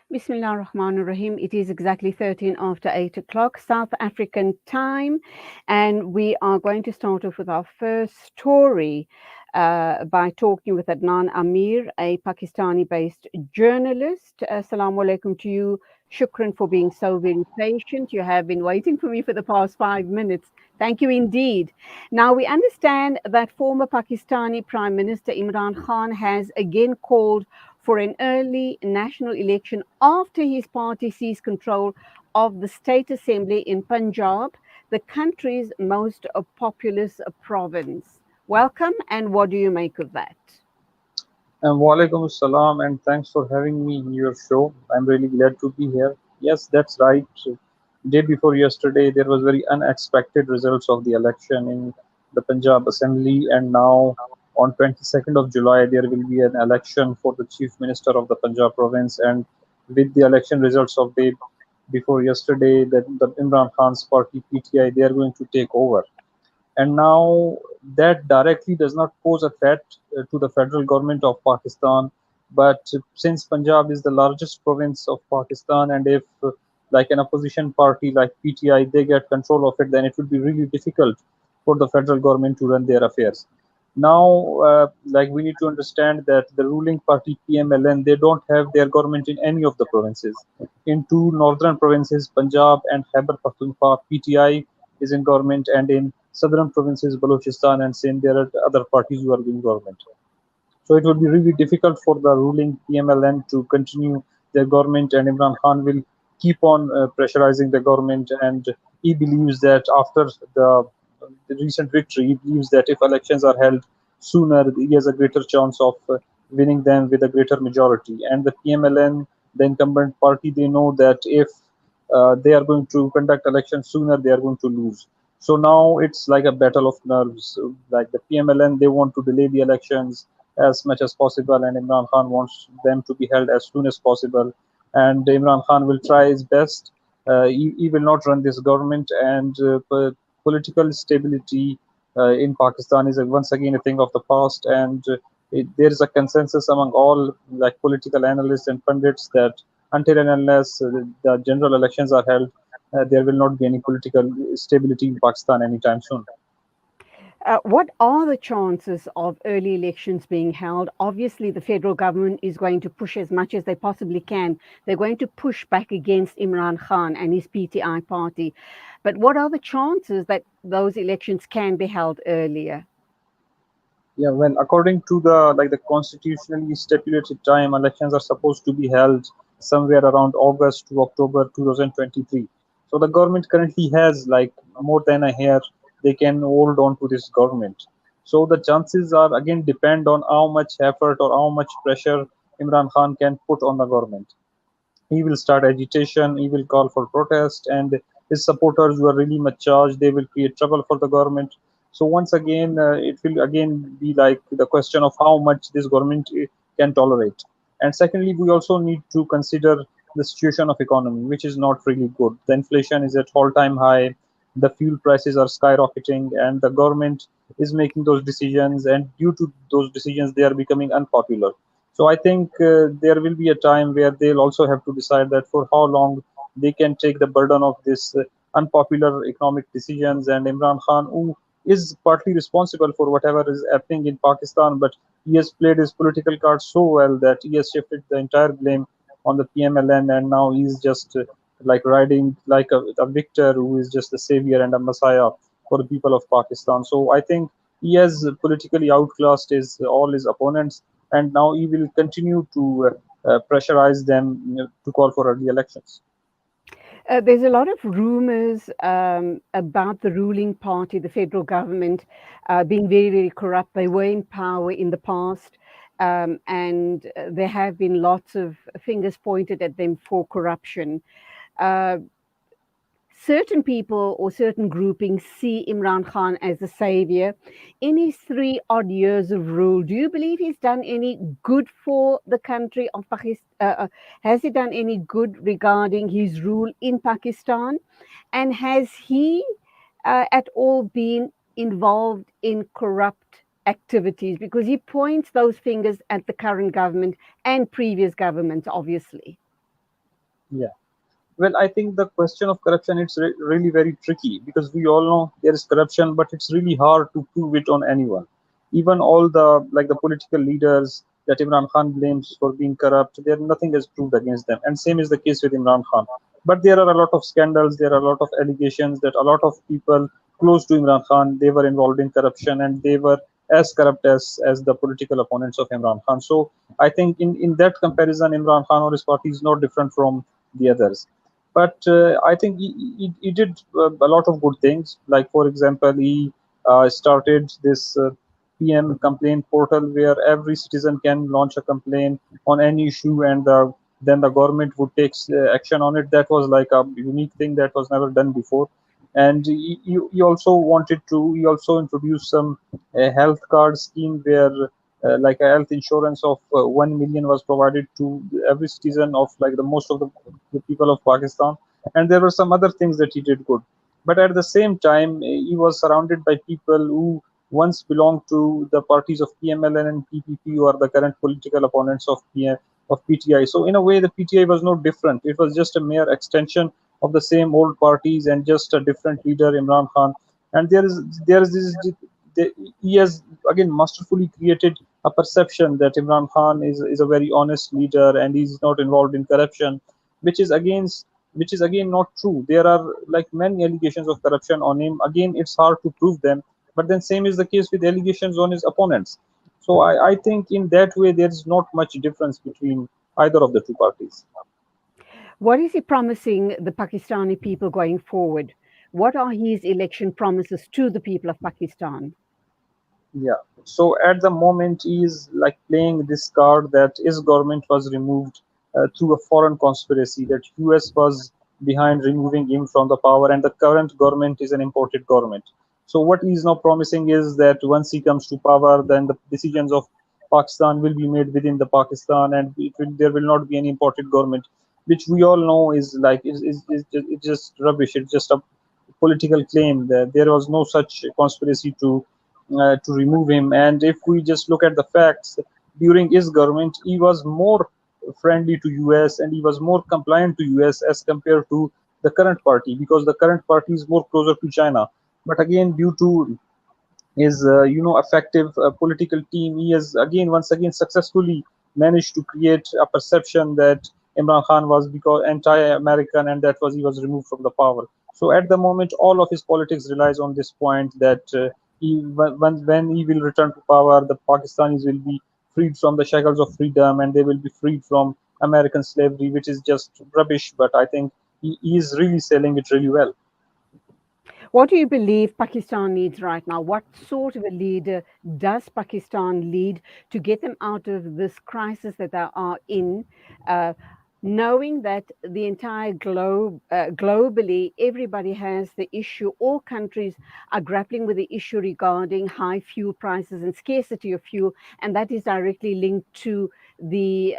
Bismillah ar-Rahman ar-Rahim. It is exactly 13 after 8 o'clock South African time, and we are going to start off with our first story by talking with Adnan Aamir, a Pakistani-based journalist. Assalamu alaikum to you. Shukran for being so very patient. You have been waiting for me for the past 5 minutes. Thank you indeed. Now, we understand that former Pakistani Prime Minister Imran Khan has again called for an early national election after his party seized control of the state assembly in Punjab, the country's most populous province. Welcome, and what do you make of that? And Walaikum Assalam, and thanks for having me in your show. I'm really glad to be here. Yes, that's right. Day before yesterday, there was very unexpected results of the election in the Punjab Assembly, and now on 22nd of July, there will be an election for the Chief Minister of the Punjab province. And with the election results of day before yesterday, that the Imran Khan's party PTI, they are going to take over. And now that directly does not pose a threat to the federal government of Pakistan. But since Punjab is the largest province of Pakistan, and if like an opposition party like PTI they get control of it, then it will be really difficult for the federal government to run their affairs. Now, like we need to understand that the ruling party PMLN they don't have their government in any of the provinces. In two northern provinces, Punjab and Khyber Pakhtunkhwa, PTI is in government, and in southern provinces, Balochistan and Sindh, there are other parties who are in government. So it will be really difficult for the ruling PMLN to continue their government, and Imran Khan will keep on pressurizing the government. And he believes that after the recent victory, he believes that if elections are held sooner, he has a greater chance of winning them with a greater majority. And the PMLN, the incumbent party, they know that if they are going to conduct elections sooner, they are going to lose. So now it's like a battle of nerves. Like the PMLN, they want to delay the elections as much as possible, and Imran Khan wants them to be held as soon as possible. And Imran Khan will try his best. He will not run this government, and political stability in Pakistan is once again a thing of the past. And there is a consensus among all like political analysts and pundits that until and unless the general elections are held, there will not be any political stability in Pakistan anytime soon. What are the chances of early elections being held? Obviously, the federal government is going to push as much as they possibly can. They're going to push back against Imran Khan and his PTI party. But what are the chances that those elections can be held earlier? Yeah, well, according to the constitutionally stipulated time, elections are supposed to be held somewhere around August to October 2023. So the government currently has like more than a year they can hold on to this government. So the chances are again depend on how much effort or how much pressure Imran Khan can put on the government. He will start agitation, he will call for protest, and his supporters who are really much charged, they will create trouble for the government. So once again, it will again be like the question of how much this government can tolerate. And secondly, we also need to consider the situation of economy, which is not really good. The inflation is at all-time high, the fuel prices are skyrocketing, and the government is making those decisions, and due to those decisions, they are becoming unpopular. So I think there will be a time where they'll also have to decide that for how long they can take the burden of this unpopular economic decisions. And Imran Khan, who is partly responsible for whatever is happening in Pakistan, but he has played his political cards so well that he has shifted the entire blame on the PMLN, and now he's just like riding like a victor who is just a savior and a messiah for the people of Pakistan. So I think he has politically outclassed all his opponents, and now he will continue to pressurize them, to call for early elections. There's a lot of rumors about the ruling party, the federal government, being very, very corrupt. They were in power in the past, and there have been lots of fingers pointed at them for corruption. Uh, Certain people or certain groupings see Imran Khan as a savior. In his 3 odd years of rule, do you believe he's done any good for the country of Pakistan? Has he done any good regarding his rule in Pakistan? And has he at all been involved in corrupt activities? Because he points those fingers at the current government and previous governments, obviously. Yeah. Well, I think the question of corruption it's really very tricky because we all know there is corruption, but it's really hard to prove it on anyone. Even all the like the political leaders that Imran Khan blames for being corrupt, there nothing is proved against them. And same is the case with Imran Khan. But there are a lot of scandals, there are a lot of allegations that a lot of people close to Imran Khan they were involved in corruption and they were as corrupt as the political opponents of Imran Khan. So I think in that comparison, Imran Khan or his party is not different from the others, but I think he did a lot of good things. Like for example, he started this PM complaint portal where every citizen can launch a complaint on any issue, and then the government would take action on it. That was like a unique thing that was never done before. And he also wanted to. He also introduced some health card scheme where. Like a health insurance of 1 million was provided to every citizen of like the most of the people of Pakistan, and there were some other things that he did good. But at the same time, he was surrounded by people who once belonged to the parties of PMLN and PPP, who are the current political opponents of PTI. So in a way, the PTI was no different. It was just a mere extension of the same old parties and just a different leader, Imran Khan. And there is this he has again masterfully created a perception that Imran Khan is a very honest leader and he's not involved in corruption, which is against which is again not true. There are like many allegations of corruption on him. Again, it's hard to prove them, but then same is the case with allegations on his opponents. So I think in that way there is not much difference between either of the two parties. What is he promising the Pakistani people going forward? What are his election promises to the people of Pakistan? Yeah. So at the moment, he is like playing this card that his government was removed through a foreign conspiracy, that US was behind removing him from the power, and the current government is an imported government. So what he is now promising is that once he comes to power, then the decisions of Pakistan will be made within the Pakistan, and there will not be any imported government, which we all know is like it's just rubbish. It's just a political claim that there was no such conspiracy to remove him. And if we just look at the facts, during his government, he was more friendly to US and he was more compliant to US as compared to the current party, because the current party is more closer to China. But again, due to his effective political team, he has again once again successfully managed to create a perception that Imran Khan was because anti-American and that was he was removed from the power. So at the moment, all of his politics relies on this point that when he will return to power, the Pakistanis will be freed from the shackles of freedom and they will be freed from American slavery, which is just rubbish. But I think he is really selling it really well. What do you believe Pakistan needs right now? What sort of a leader does Pakistan lead to get them out of this crisis that they are in? Uh, Knowing that the entire globe, globally, everybody has the issue, all countries are grappling with the issue regarding high fuel prices and scarcity of fuel, and that is directly linked to the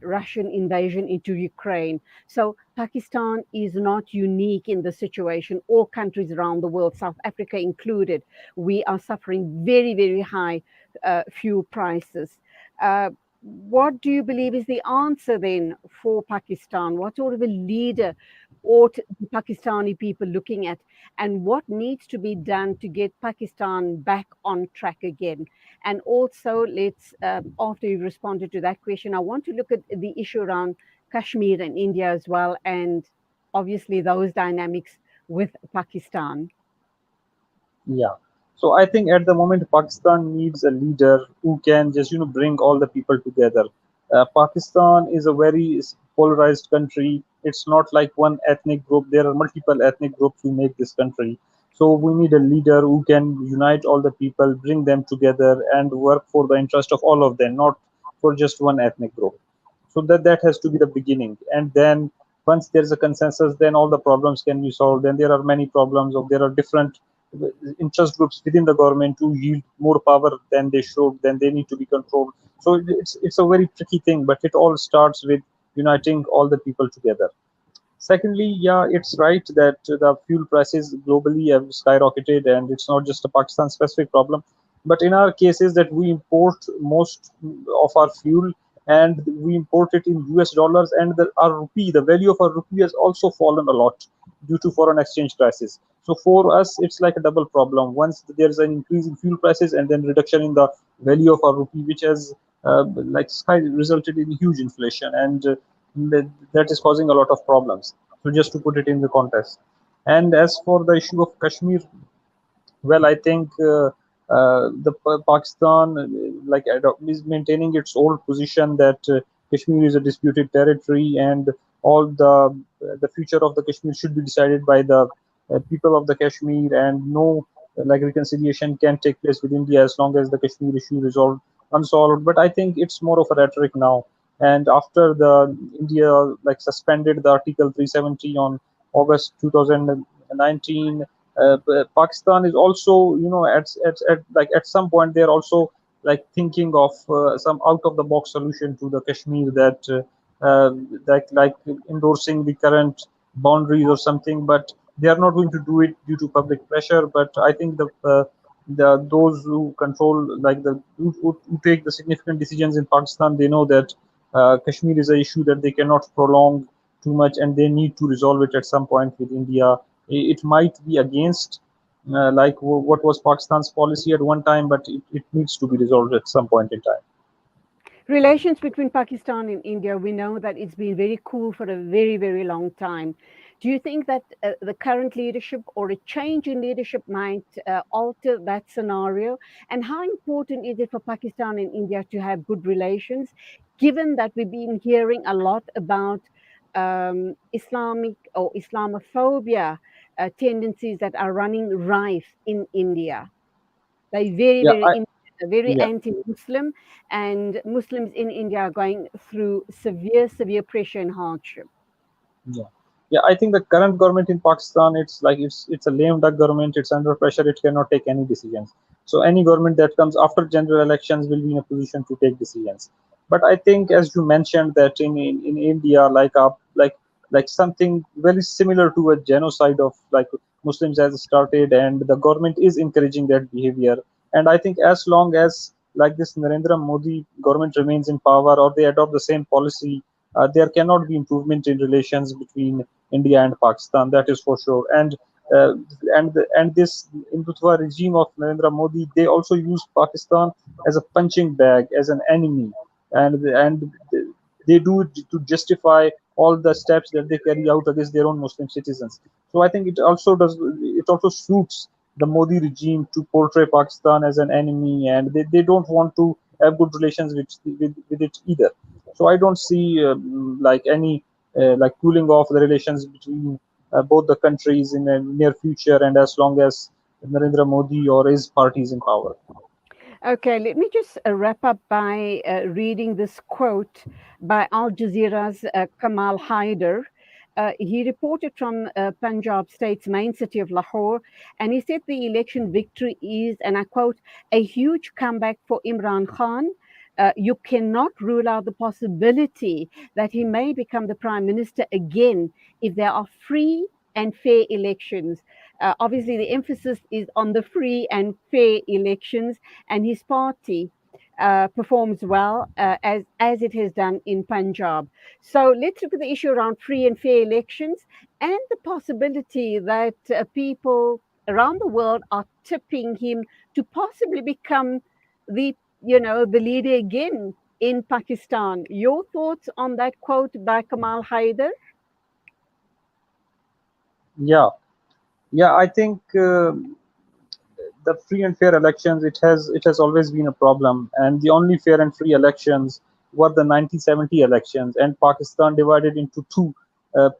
Russian invasion into Ukraine. So Pakistan is not unique in this situation. All countries around the world, South Africa included, we are suffering very, very high fuel prices. What do you believe is the answer then for Pakistan? What sort of a leader ought the Pakistani people looking at? And what needs to be done to get Pakistan back on track again? And also, after you've responded to that question, I want to look at the issue around Kashmir and India as well, and obviously those dynamics with Pakistan. Yeah. So I think at the moment Pakistan needs a leader who can just bring all the people together. Pakistan is a very polarized country. It's not like one ethnic group. There are multiple ethnic groups who make this country. So we need a leader who can unite all the people, bring them together, and work for the interest of all of them, not for just one ethnic group. So that has to be the beginning, and then once there's a consensus, then all the problems can be solved. Then there are many problems, or there are different interest groups within the government who yield more power than they should, then they need to be controlled. So it's a very tricky thing, but it all starts with uniting all the people together. Secondly, yeah, it's right that the fuel prices globally have skyrocketed, and it's not just a Pakistan specific problem. But in our cases, that we import most of our fuel, and we import it in US dollars, and our rupee, the value of our rupee has also fallen a lot due to foreign exchange crisis. So for us, it's like a double problem. Once there's an increase in fuel prices, and then reduction in the value of our rupee, which has like resulted in huge inflation, and that is causing a lot of problems. So just to put it in the context. And as for the issue of Kashmir, well, I think Pakistan is maintaining its old position that Kashmir is a disputed territory, and all the future of the Kashmir should be decided by the people of the Kashmir, and no like reconciliation can take place with India as long as the Kashmir issue resolved unsolved. But I think it's more of a rhetoric now. And after the India like suspended the Article 370 on August 2019, Pakistan is also, at some point they're also like thinking of some out of the box solution to the Kashmir, that like endorsing the current boundaries or something, but they are not going to do it due to public pressure. But I think the those who control like who take the significant decisions in Pakistan, they know that Kashmir is an issue that they cannot prolong too much, and they need to resolve it at some point with India. It might be against what was Pakistan's policy at one time, but it needs to be resolved at some point in time. Relations between Pakistan and India, we know that it's been very cool for a very, very long time. Do you think that the current leadership or a change in leadership might alter that scenario? And how important is it for Pakistan and India to have good relations, given that we've been hearing a lot about Islamic or Islamophobia tendencies that are running rife in India? They're very, Yeah, very yeah. anti-Muslim, and Muslims in India are going through severe, severe pressure and hardship. Yeah, yeah. I think the current government in Pakistan, it's a lame duck government. It's under pressure. It cannot take any decisions. So any government that comes after general elections will be in a position to take decisions. But I think, as you mentioned, that in India, like something very similar to a genocide of like Muslims has started, and the government is encouraging that behavior. And I think as long as like this Narendra Modi government remains in power, or they adopt the same policy, there cannot be improvement in relations between India and Pakistan. That is for sure. Uh, and this Hindutva regime of Narendra Modi, they also use Pakistan as a punching bag, as an enemy, and they do it to justify all the steps that they carry out against their own Muslim citizens. So I think it also suits the Modi regime to portray Pakistan as an enemy, and they don't want to have good relations with it either. So I don't see like any like cooling off the relations between both the countries in the near future, and as long as Narendra Modi or his party is in power. Okay, let me just wrap up by reading this quote by Al Jazeera's Kamal Haider. He reported from Punjab state's main city of Lahore, and he said the election victory is, and I quote, a huge comeback for Imran Khan. You cannot rule out the possibility that he may become the prime minister again if there are free and fair elections. Obviously, the emphasis is on the free and fair elections, and his party performs well as it has done in Punjab. So let's look at the issue around free and fair elections and the possibility that people around the world are tipping him to possibly become the leader again in Pakistan. Your thoughts on that quote by Kamal Haider? Yeah, yeah. I think the free and fair elections, it has always been a problem, and the only fair and free elections were the 1970 elections, and Pakistan divided into two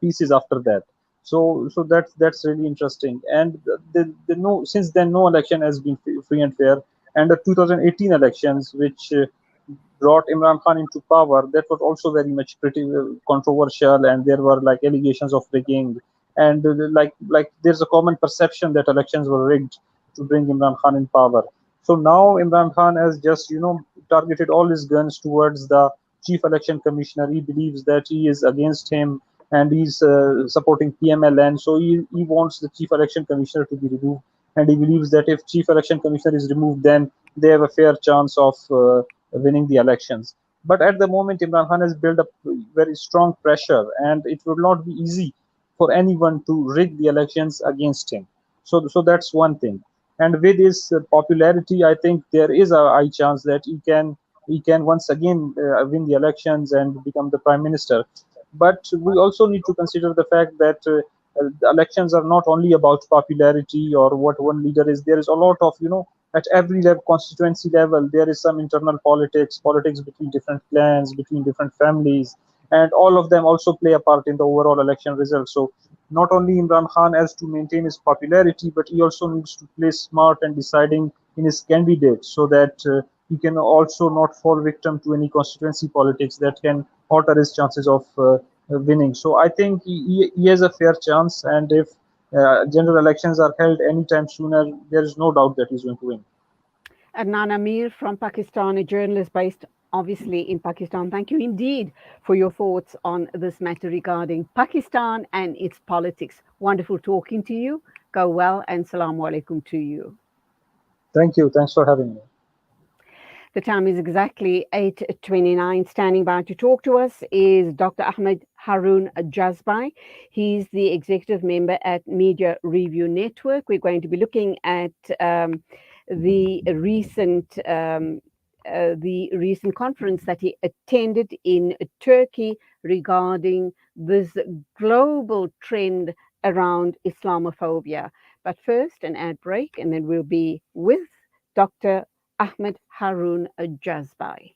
pieces after that. So that's really interesting. And the no since then no election has been free and fair. And the 2018 elections, which brought Imran Khan into power, that was also very much pretty controversial, and there were like allegations of rigging, and like there's a common perception that elections were rigged to bring Imran Khan in power. So now Imran Khan has just targeted all his guns towards the chief election commissioner. He believes that he is against him, and he's supporting PMLN. So he wants the chief election commissioner to be removed, and he believes that if chief election commissioner is removed, then they have a fair chance of winning the elections. But at the moment, Imran Khan has built up very strong pressure, and it would not be easy for anyone to rig the elections against him. So that's one thing. And with his popularity, I think there is a high chance that he can once again win the elections and become the prime minister. But we also need to consider the fact that the elections are not only about popularity or what one leader is. There is a lot of, at every level, constituency level, there is some internal politics between different clans, between different families, and all of them also play a part in the overall election result. So not only Imran Khan has to maintain his popularity, but he also needs to play smart and deciding in his candidate so that he can also not fall victim to any constituency politics that can alter his chances of winning. So I think he has a fair chance, and if general elections are held anytime sooner, there is no doubt that he's going to win. Adnan Aamir from Pakistan, a journalist based obviously in Pakistan. Thank you indeed for your thoughts on this matter regarding Pakistan and its politics. Wonderful talking to you. Go well and salaam alaikum to you. Thank you. Thanks for having me. The time is exactly 8:29. Standing by to talk to us is Dr. Ahmed Haroon Jazbai. He's the executive member at Media Review Network. We're going to be looking at the recent conference that he attended in Turkey regarding this global trend around Islamophobia. But first, an ad break, and then we'll be with Dr. Ahmed Haroon Jazbai.